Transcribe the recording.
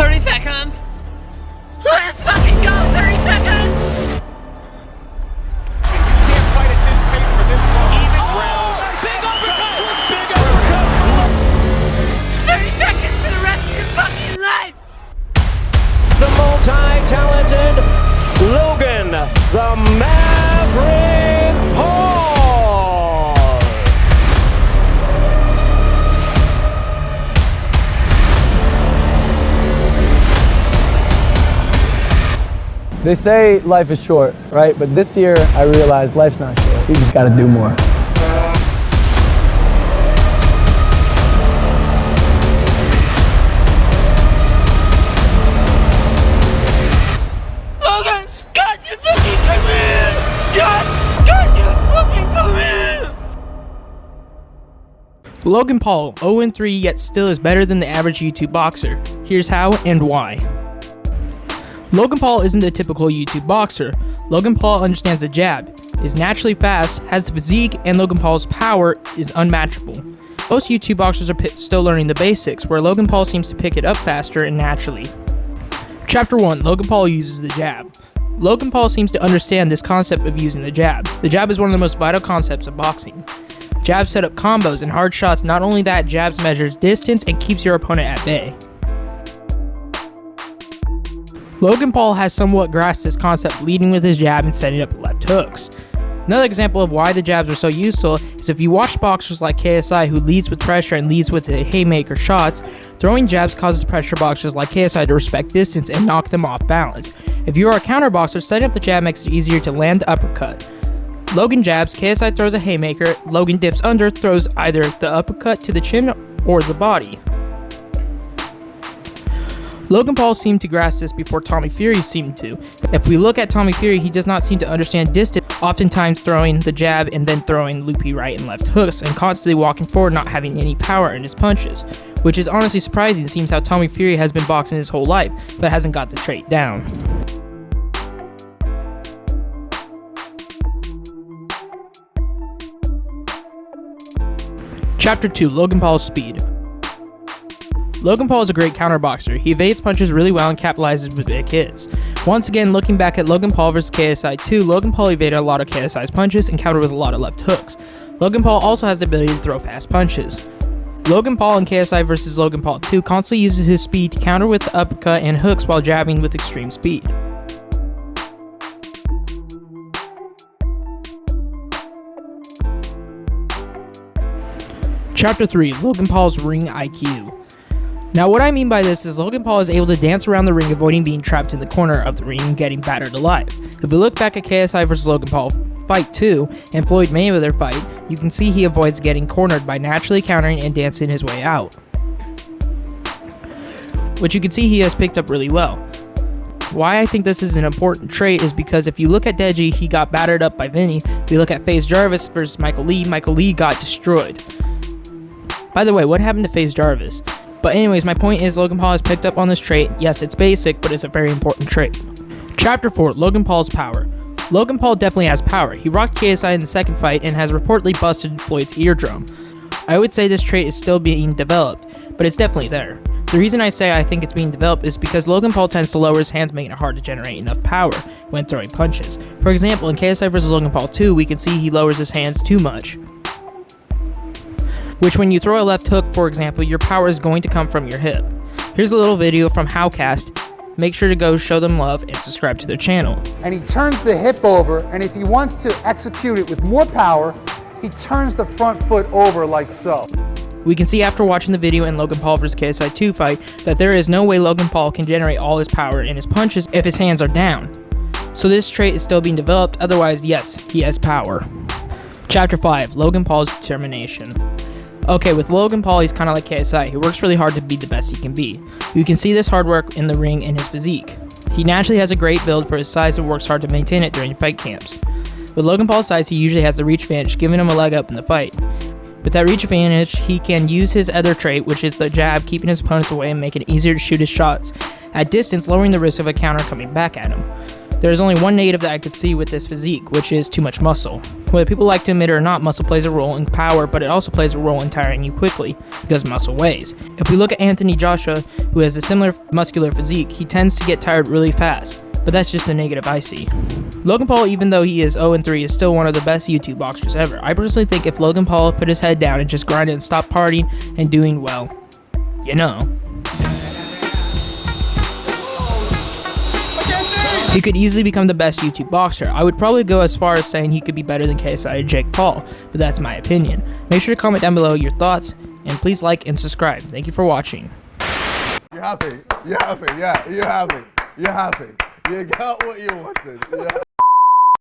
30 seconds. Let's fucking go, 30 seconds. You can't fight at this pace for this long. Even ground. Big uppercut. Big uppercut. 30 seconds for the rest of your fucking life. The multi-talented Logan, the Maverick Paul. They say life is short, right? But this year I realized life's not short. You just gotta do more. Logan, God, you fucking come here! God, you fucking come here! Logan Paul, 0-3, yet still is better than the average YouTube boxer. Here's how and why. Logan Paul isn't the typical YouTube boxer. Logan Paul understands the jab, is naturally fast, has the physique, and Logan Paul's power is unmatchable. Most YouTube boxers are still learning the basics, where Logan Paul seems to pick it up faster and naturally. Chapter 1, Logan Paul uses the jab. Logan Paul seems to understand this concept of using the jab. The jab is one of the most vital concepts of boxing. Jabs set up combos and hard shots. Not only that, jabs measures distance and keeps your opponent at bay. Logan Paul has somewhat grasped this concept, leading with his jab and setting up left hooks. Another example of why the jabs are so useful is if you watch boxers like KSI, who leads with pressure and leads with the haymaker shots, throwing jabs causes pressure boxers like KSI to respect distance and knock them off balance. If you are a counter boxer, setting up the jab makes it easier to land the uppercut. Logan jabs, KSI throws a haymaker, Logan dips under, throws either the uppercut to the chin or the body. Logan Paul seemed to grasp this before Tommy Fury seemed to. If we look at Tommy Fury, he does not seem to understand distance, oftentimes throwing the jab and then throwing loopy right and left hooks and constantly walking forward, not having any power in his punches, which is honestly surprising. It seems how Tommy Fury has been boxing his whole life, but hasn't got the trait down. Chapter 2, Logan Paul's speed. Logan Paul is a great counterboxer. He evades punches really well and capitalizes with big hits. Once again, looking back at Logan Paul vs KSI 2, Logan Paul evaded a lot of KSI's punches and countered with a lot of left hooks. Logan Paul also has the ability to throw fast punches. Logan Paul in KSI vs Logan Paul 2 constantly uses his speed to counter with the uppercut and hooks while jabbing with extreme speed. Chapter 3, Logan Paul's ring IQ. Now what I mean by this is Logan Paul is able to dance around the ring, avoiding being trapped in the corner of the ring and getting battered alive. If we look back at KSI vs Logan Paul fight 2 and Floyd Mayweather fight, you can see he avoids getting cornered by naturally countering and dancing his way out, which you can see he has picked up really well. Why I think this is an important trait is because if you look at Deji, he got battered up by Vinny. If you look at FaZe Jarvis versus Michael Lee got destroyed. By the way, what happened to FaZe Jarvis? But anyways, my point is Logan Paul has picked up on this trait. Yes, it's basic, but it's a very important trait. Chapter 4, Logan Paul's power. Logan Paul definitely has power. He rocked KSI in the second fight and has reportedly busted Floyd's eardrum. I would say this trait is still being developed, but it's definitely there. The reason I say I think it's being developed is because Logan Paul tends to lower his hands, making it hard to generate enough power when throwing punches. For example, in KSI vs Logan Paul 2, we can see he lowers his hands too much, which when you throw a left hook, for example, your power is going to come from your hip. Here's a little video from Howcast. Make sure to go show them love and subscribe to their channel. And he turns the hip over, and if he wants to execute it with more power, he turns the front foot over like so. We can see after watching the video in Logan Paul vs KSI 2 fight that there is no way Logan Paul can generate all his power in his punches if his hands are down. So this trait is still being developed, otherwise yes, he has power. Chapter 5, Logan Paul's determination. Okay, with Logan Paul, he's kind of like KSI. He works really hard to be the best he can be. You can see this hard work in the ring and his physique. He naturally has a great build for his size and works hard to maintain it during fight camps. With Logan Paul's size, he usually has the reach advantage, giving him a leg up in the fight. With that reach advantage, he can use his other trait, which is the jab, keeping his opponents away and making it easier to shoot his shots at distance, lowering the risk of a counter coming back at him. There's only one negative that I could see with this physique, which is too much muscle. Whether people like to admit it or not, muscle plays a role in power, but it also plays a role in tiring you quickly, because muscle weighs. If we look at Anthony Joshua, who has a similar muscular physique, he tends to get tired really fast, but that's just the negative I see. Logan Paul, even though he is 0-3, is still one of the best YouTube boxers ever. I personally think if Logan Paul put his head down and just grinded and stopped partying and doing well, you know, he could easily become the best YouTube boxer. I would probably go as far as saying he could be better than KSI and Jake Paul, but that's my opinion. Make sure to comment down below your thoughts, and please like and subscribe. Thank you for watching. You're happy. You're happy. Yeah, you're happy. You're happy. You got what you wanted. Yeah.